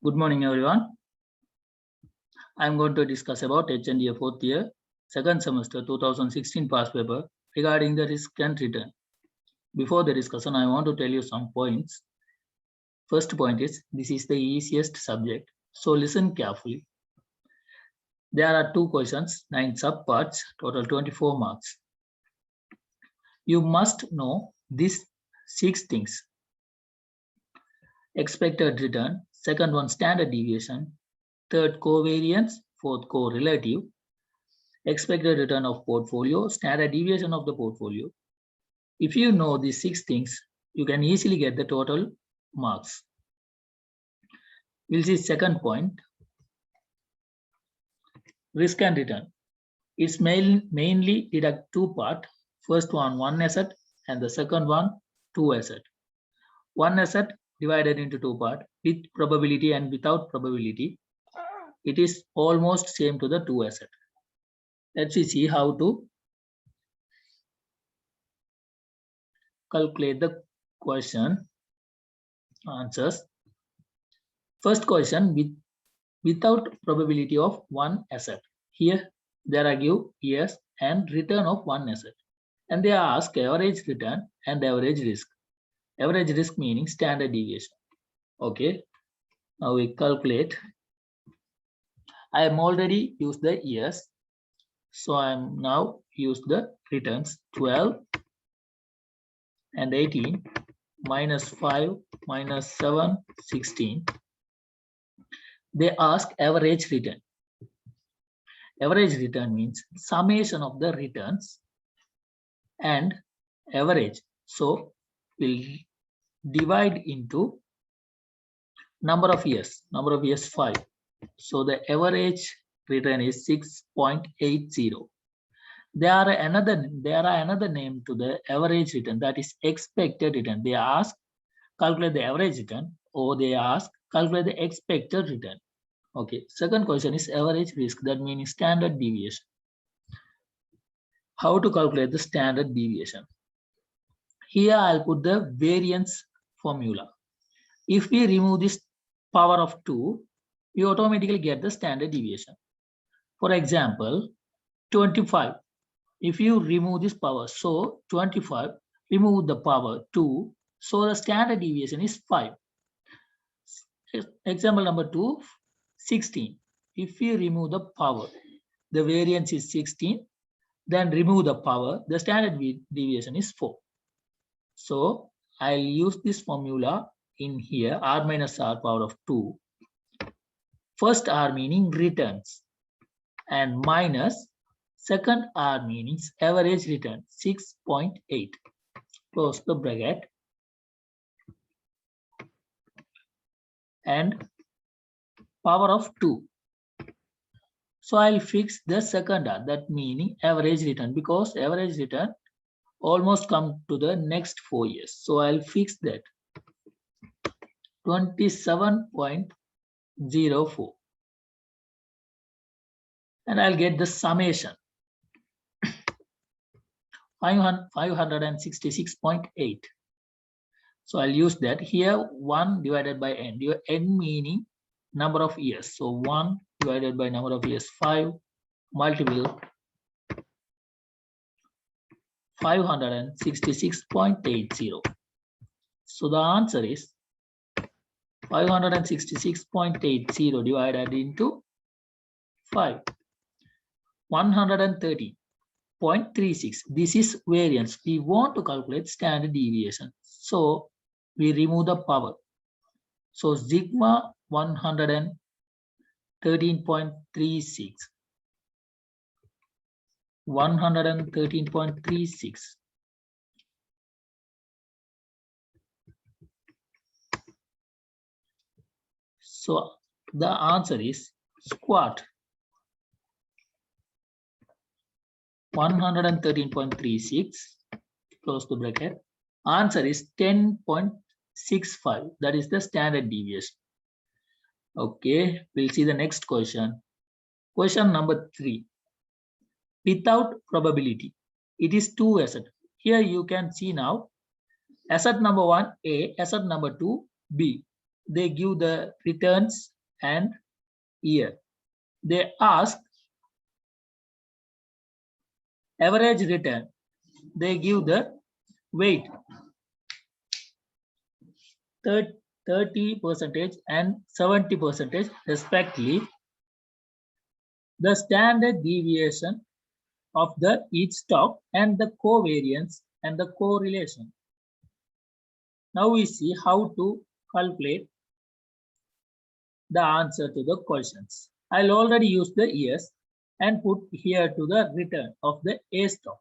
Good morning, everyone. I'm going to discuss about HNDA 4th year, second semester 2016 past paper regarding the risk and return. Before the discussion, I want to tell you some points. First point is, this is the easiest subject, so listen carefully. There are 2 questions, 9 subparts, total 24 marks. You must know these 6 things. Expected return, second one standard deviation, third covariance, fourth correlative, expected return of portfolio, standard deviation of the portfolio. If you know these 6 things, you can easily get the total marks. We'll see second point, risk and return. It's mainly deduct 2 parts. First one asset, and the second one 2 asset. One asset divided into 2 parts with probability and without probability. It is almost same to the 2 asset. Let's see how to calculate the question answers. First question, without probability of one asset. Here there are give years and return of one asset, and they ask average return and average risk. Average risk meaning standard deviation. Okay, now we calculate. I am already used the years, so I am now use the returns 12 and 18 minus 5 minus 7 16. They ask average return. Average return means summation of the returns and average. So we'll divide into number of years 5. So the average return is 6.80. There are another name to the average return, that is expected return. They ask calculate the average return, or they ask calculate the expected return. Okay, second question is average risk, that means standard deviation. How to calculate the standard deviation? Here I'll put the variance formula. If we remove this power of 2, we automatically get the standard deviation. For example, 25. If you remove this power, so 25, remove the power 2, so the standard deviation is 5. Example number 2, 16. If you remove the power, the variance is 16, then remove the power, the standard deviation is 4. So I'll use this formula in here, r minus r power of 2. First r meaning returns, and minus second r means average return 6.8. Close the bracket, and power of 2. So I'll fix the second r, that meaning average return, because average return almost come to the next 4 years. So I'll fix that 27.04, and I'll get the summation 566.8. So I'll use that here, 1 divided by n. N meaning number of years. So 1 divided by number of years 5 multiple 566.80. So the answer is 566.80 divided into 5. 130.36. This is variance. We want to calculate standard deviation. So we remove the power. So sigma 113.36. 113.36. So the answer is squat 113.36, close the bracket. Answer is 10.65. That is the standard deviation. Okay, we'll see the next question. Question number 3. Without probability, it is 2 assets. Here you can see now asset number 1 A, asset number 2 B. they give the returns and year. They ask average return, they give the weight 30% and 70% respectively. The standard deviation of the each stock and the covariance and the correlation. Now we see how to calculate the answer to the questions. I'll already use the years and put here to the return of the A stock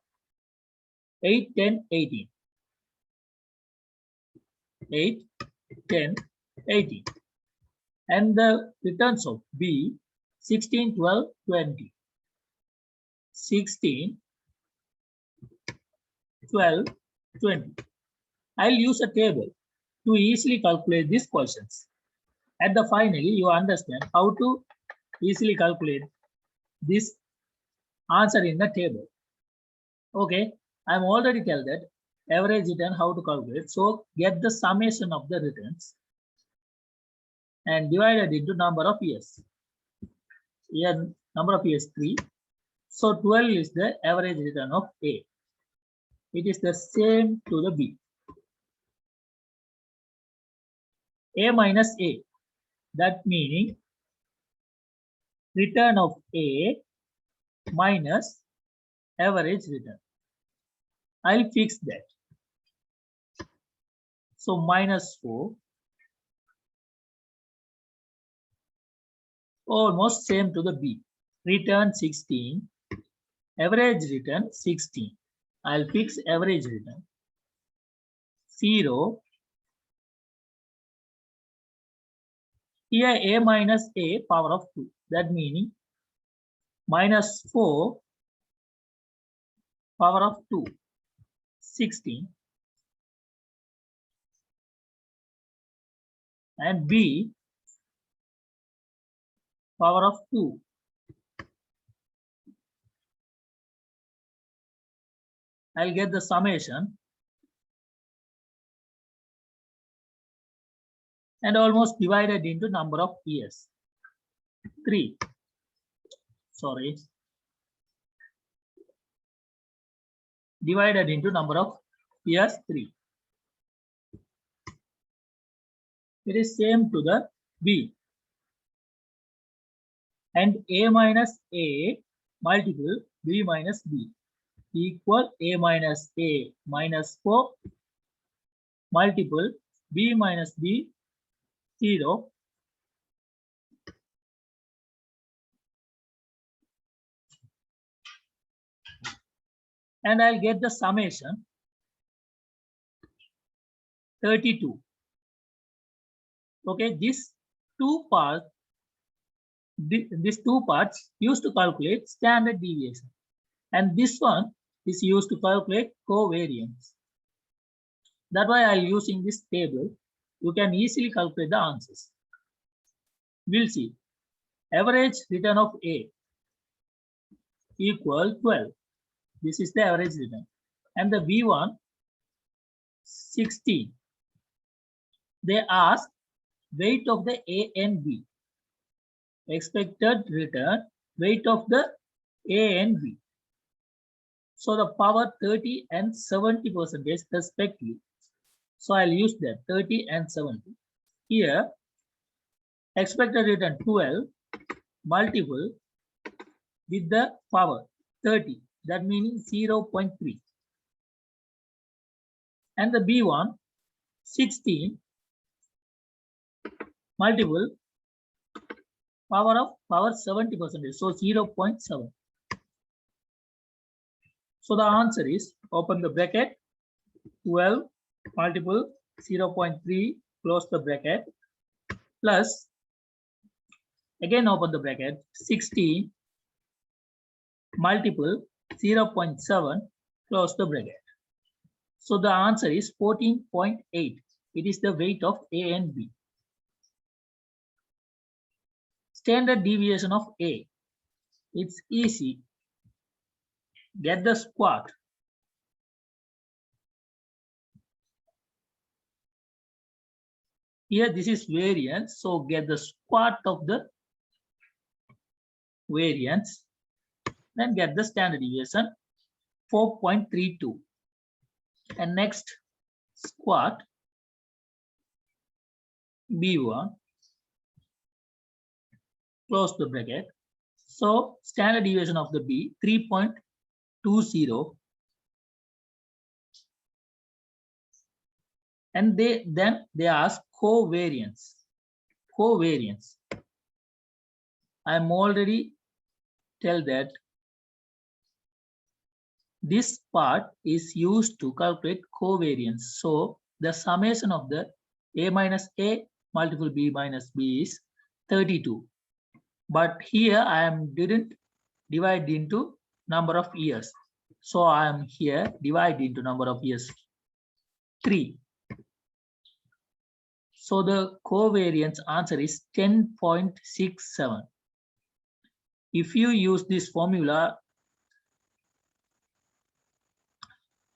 8, 10, 18. 8, 10, 18. And the returns of B 16, 12, 20. 16, 12, 20. I'll use a table to easily calculate these questions. At the finally, you understand how to easily calculate this answer in the table. Okay, I'm already tell that average return how to calculate. So get the summation of the returns and divide it into number of years. Here number of years 3. So 12 is the average return of A. It is the same to the B. A minus A, that meaning return of A minus average return. I'll fix that. So minus 4, almost same to the B. Return 16, average return 16. I'll fix average return. 0. Here A minus A power of 2. That meaning minus 4 power of 2. 16. And B power of 2. I'll get the summation. And almost divided into number of years. 3. Sorry. Divided into number of years 3. It is same to the B. And A minus A multiple B minus B equal A minus A minus 4 multiple B minus B 0 and I'll get the summation 32. Okay, these two parts used to calculate standard deviation, and this one is used to calculate covariance. That's why I'm using this table. You can easily calculate the answers. We'll see. Average return of A equal 12. This is the average return. And the B1 16. They ask weight of the A and B. Expected return weight of the A and B. So the power 30 and 70% respectively. So I'll use that 30 and 70. Here, expected return 12 multiple with the power 30. That means 0.3. And the B1 16 multiple power 70%. So 0.7. So the answer is, open the bracket, 12 multiple 0.3, close the bracket, plus, again open the bracket, 16 multiple 0.7, close the bracket. So the answer is 14.8. It is the weight of A and B. Standard deviation of A. It's easy. Get the squat. Here this is variance, so get the squat of the variance, then get the standard deviation 4.32. And next squat B1, close the bracket. So standard deviation of the B 3.20, and then they ask covariance. Covariance. I am already tell that this part is used to calculate covariance. So the summation of the A minus A multiple B minus B is 32. But here I didn't divide into number of years. So I am here divide into number of years 3. So the covariance answer is 10.67. If you use this formula,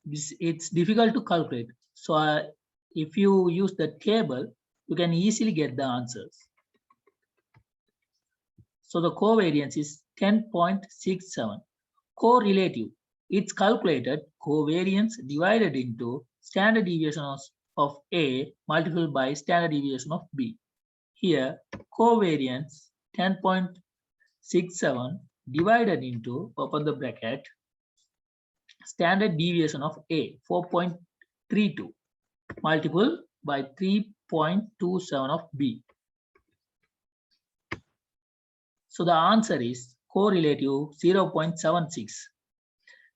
it's difficult to calculate. So if you use the table, you can easily get the answers. So the covariance is 10.67. Correlative, it's calculated covariance divided into standard deviation of A multiplied by standard deviation of B. Here covariance 10.67 divided into, open the bracket, standard deviation of A 4.32 multiple by 3.27 of B. So the answer is correlative 0.76.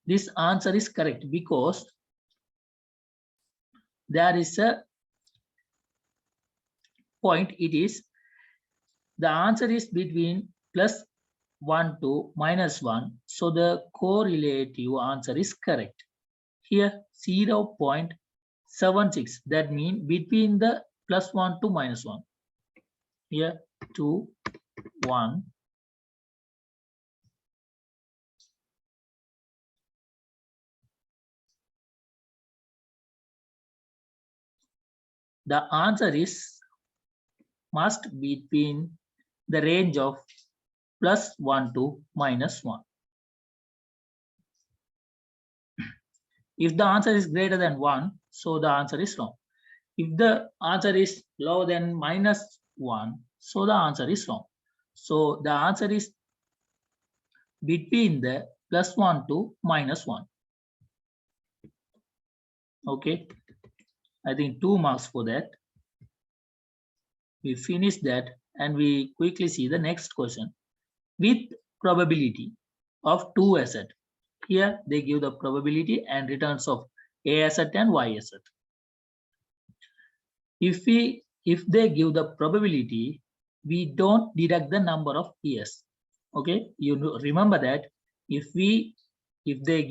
This answer is correct because there is a point. It is the answer is between +1 to -1. So the correlative answer is correct. Here 0.76. That means between the +1 to -1. Here 2, 1. The answer is must be between the range of +1 to -1. If the answer is greater than 1, so the answer is wrong. If the answer is lower than -1, so the answer is wrong. So the answer is between the +1 to -1. Okay, I think 2 marks for that. We finish that and we quickly see the next question. With probability of 2 assets. Here they give the probability and returns of A asset and Y asset. If they give the probability, we don't deduct the number of years. Okay, you remember that if they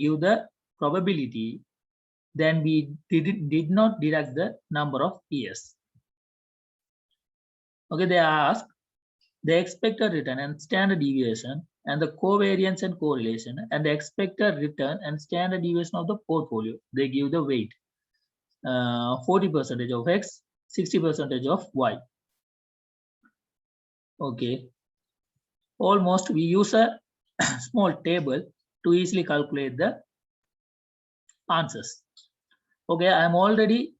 give the probability, then we did not deduct the number of years. Okay, they ask the expected return and standard deviation and the covariance and correlation and the expected return and standard deviation of the portfolio. They give the weight 40% of X, 60% of Y. Okay, almost we use a small table to easily calculate the answers. Okay, I am already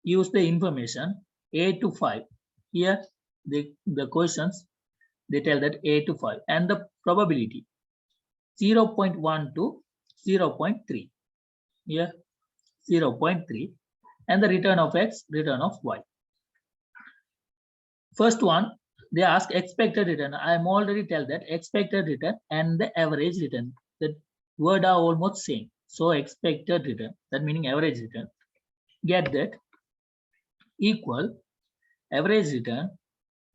used the information A to 5. Here the questions, they tell that A to 5 and the probability 0.1 to 0.3. Here 0.3 and the return of X, return of Y. First one, they ask expected return. I am already tell that expected return and the average return, the word are almost same. So expected return, that meaning average return, get that equal average return,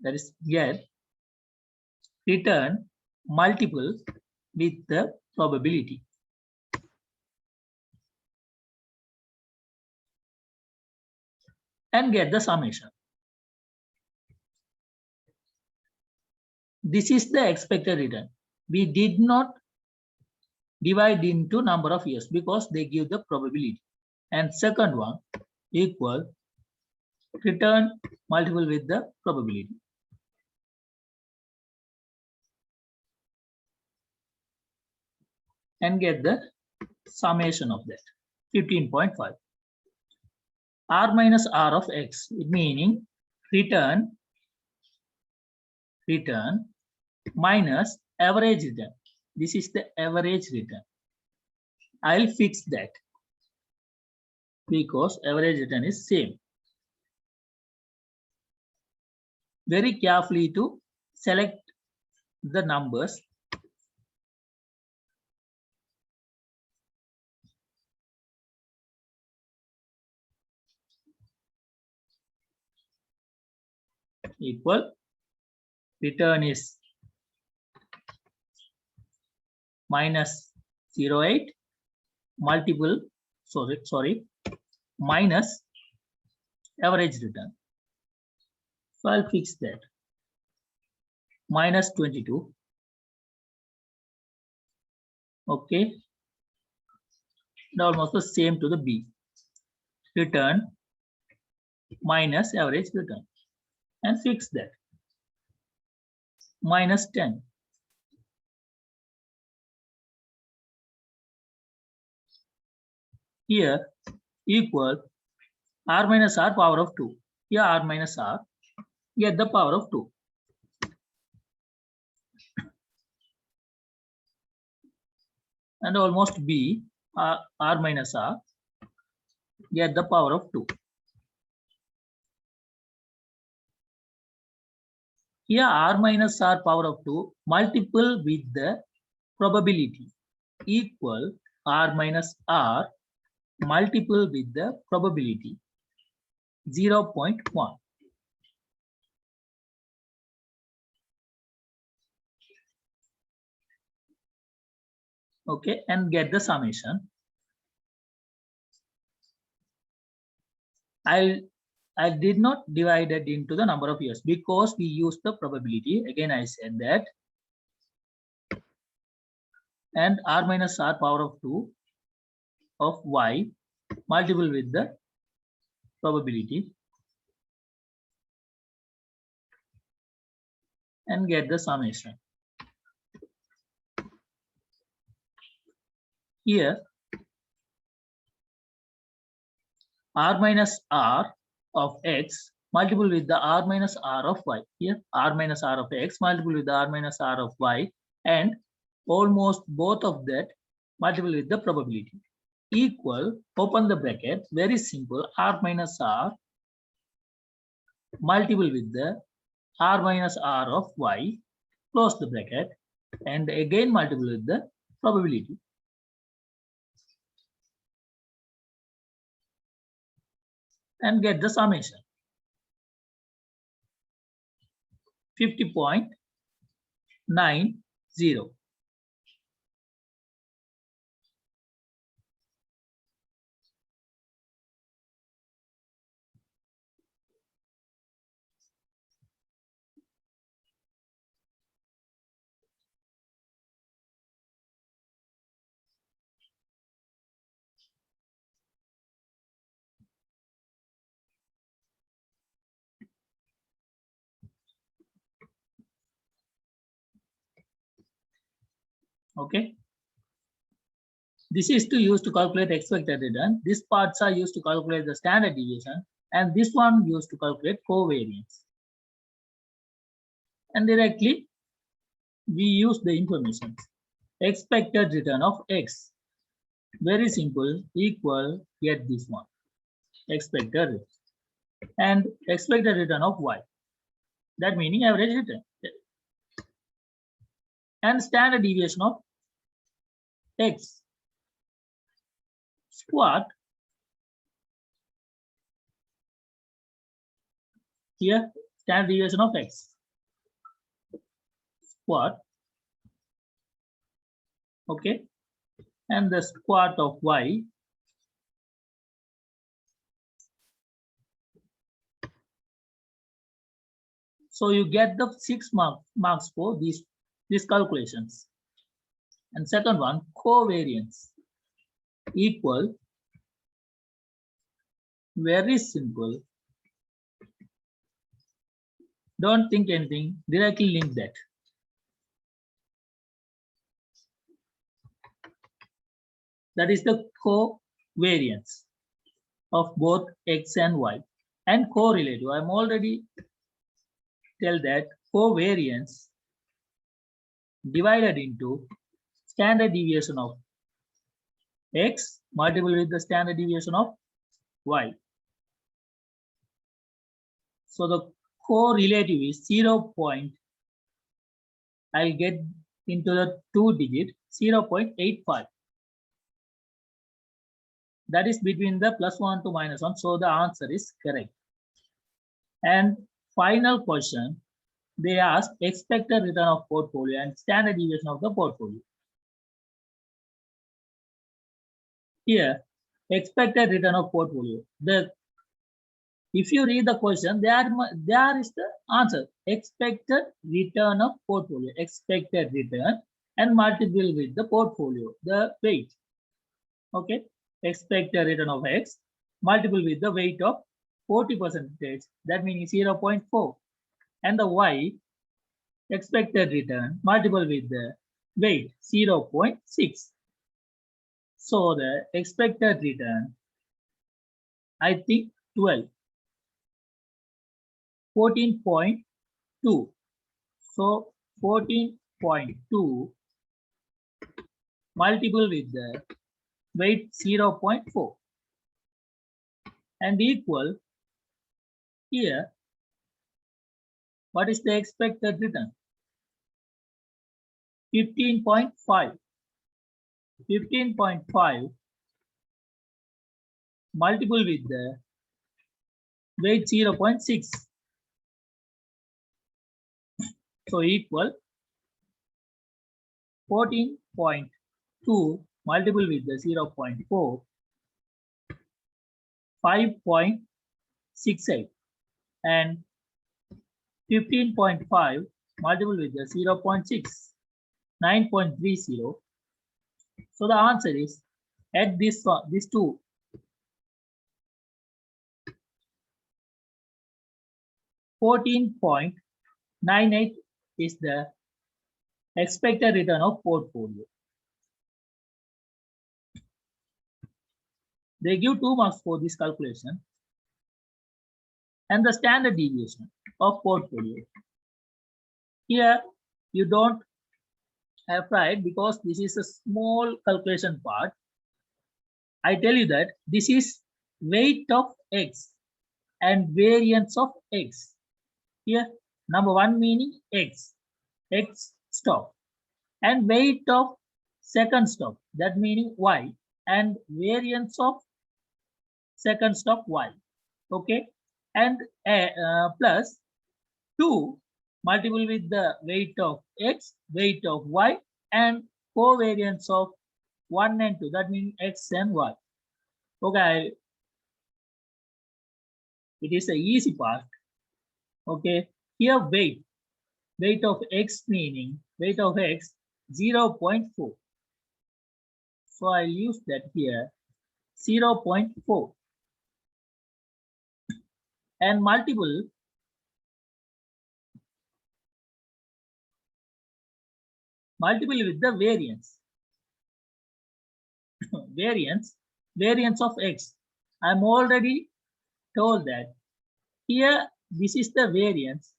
that is get return multiple with the probability. And get the summation. This is the expected return. We did not divide into number of years because they give the probability. And second one equal return multiple with the probability. And get the summation of that, 15.5. R minus R of X, meaning return minus average return. This is the average return. I'll fix that because average return is same. Very carefully to select the numbers. Equal return is minus 0.8 multiple minus average return. So I'll fix that. Minus 22. Okay. And almost the same to the B. Return minus average return. And fix that. Minus 10. Here equal R minus R power of 2. Here R minus R, get the power of 2. And almost B, R minus R, get the power of 2. Here R minus R power of 2 multiple with the probability equal R minus R multiple with the probability 0.1. Okay, and get the summation. I did not divide it into the number of years because we used the probability. Again, I said that. And R minus R power of 2 of Y multiple with the probability and get the summation. Here R minus R of X multiple with the R minus R of Y. Here R minus R of X multiple with the R minus R of Y, and almost both of that multiple with the probability equal, open the bracket, very simple, R minus R multiple with the R minus R of Y, close the bracket, and again multiple with the probability. And get the summation. 50.90. Okay. This is to use to calculate expected return. These parts are used to calculate the standard deviation, and this one used to calculate covariance. And directly we use the information. Expected return of X. Very simple, equal, get this one. Expected return. And expected return of Y. That meaning average return. And standard deviation of X. Squat. Here, standard deviation of X. Squat. Okay. And the squat of Y. So you get the 6 marks for these calculations. And second one, covariance equal, very simple, Don't think anything, directly link that. That is the covariance of both x and y. And correlative, I'm already tell that covariance divided into standard deviation of x multiplied with the standard deviation of y. So the correlative is 0. I'll get into the 2-digit 0.85. That is between the +1 to -1. So the answer is correct. And final question, they ask expected return of portfolio and standard deviation of the portfolio. Here, expected return of portfolio. If you read the question, there is the answer. Expected return of portfolio. Expected return and multiple with the portfolio, the weight. Okay. Expected return of x multiple with the weight of 40%. That means 0.4. And the y expected return multiple with the weight 0.6. So the expected return, I think 12. 14.2. So 14.2 multiple with the weight 0.4 and equal here. What is the expected return? 15.5. 15.5 multiple with the weight 0.6. So equal 14.2 multiple with the 0.4, 5.68, and 15.5 multiple with the 0.6, 9.30. So the answer is at these two. 14.98 is the expected return of portfolio. They give 2 marks for this calculation. And the standard deviation of portfolio. Here you don't have tried because this is a small calculation part. I tell you that this is weight of x and variance of x. Here number 1 meaning x stock, and weight of second stock, that meaning y, and variance of second stock y. Okay, and plus 2 multiple with the weight of x, weight of y, and covariance of 1 and 2, that means x and y. Okay, it is an easy part. Okay, here weight of x meaning weight of x 0.4. So I'll use that here 0.4 and multiple with the variance. variance of x. I'm already told that here this is the variance.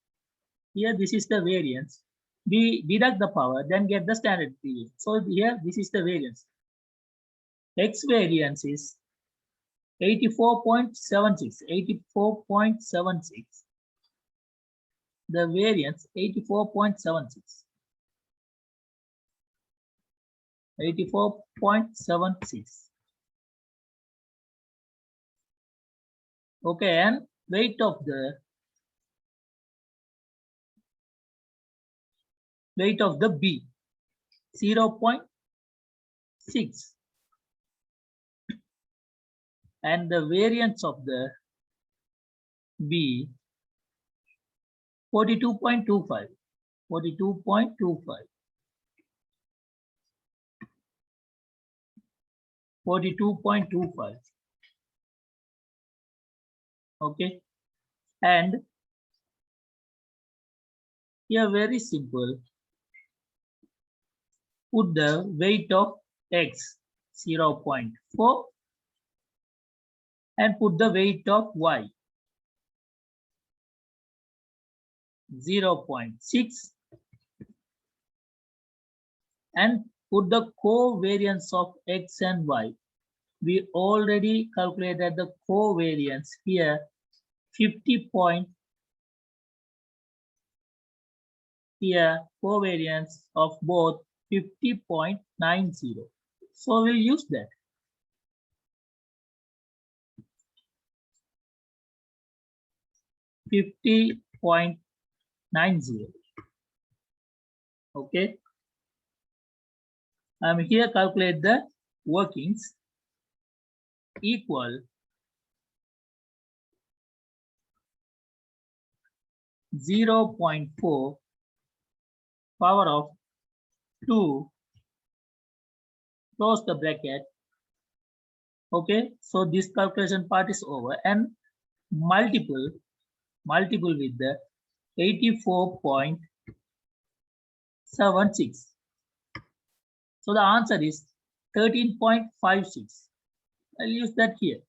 Here this is the variance. We deduct the power, then get the standard deviation. So here this is the variance. X variance is 84.76. 84.76. The variance 84.76. 84.76. Okay, and weight of the B 0.6, and the variance of the B 42.25. 42.25. 42.25. Okay, and Here very simple. Put the weight of X 0.4 and put the weight of Y 0.6 and put the covariance of X and Y. We already calculated the covariance here 50 point. Here covariance of both 50.90. So we'll use that. .90. Okay. I'm here calculate the workings equal 0.4 power of 2 close the bracket. Okay, so this calculation part is over and multiple with the 84.76. So the answer is 13.56. I'll use that here.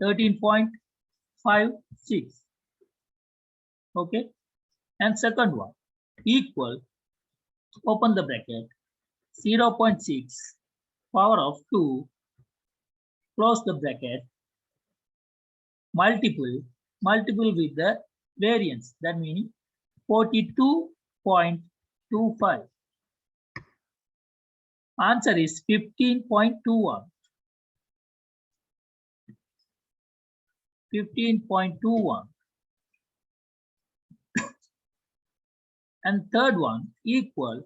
13.56. Okay, and second one equal, open the bracket, 0.6 power of 2 close the bracket, multiple with the variance, that means 42.25. Answer is 15.21. 15.21. And third one equal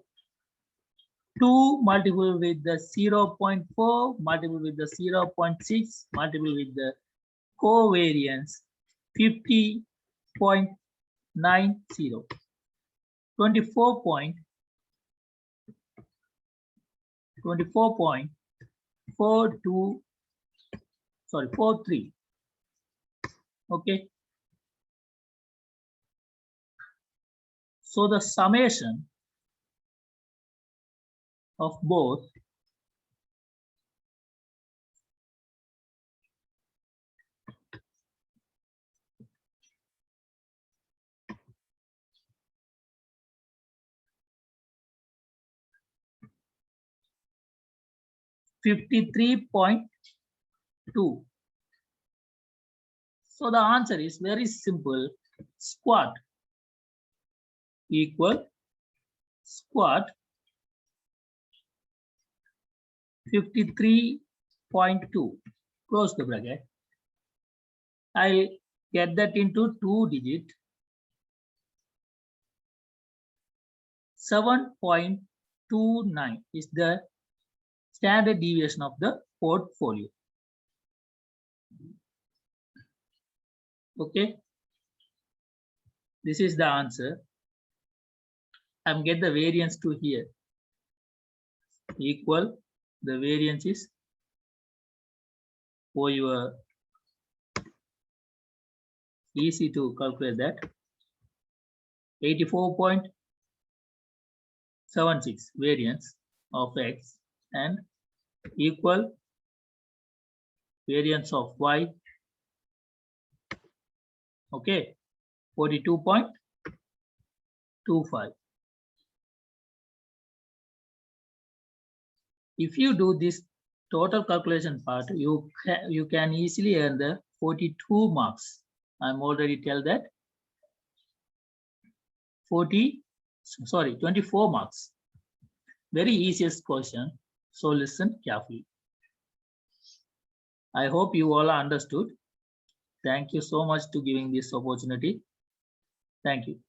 2 multiple with the 0.4 multiple with the 0.6 multiple with the covariance 50.90. 43. Okay. So the summation of both .53. So the answer is very simple. Squat equal squat 53.2. Close the bracket. I'll get that into 2 digit. 7.29 is the standard deviation of the portfolio. Okay, this is the answer. I'm get the variance to here equal, the variance is for your easy to calculate that 84.76 variance of X and equal variance of Y. Okay, 42.25. If you do this total calculation part, you can easily earn the 42 marks. I'm already tell that 24 marks. Very easiest question. So listen carefully. I hope you all understood. Thank you so much to giving this opportunity. Thank you.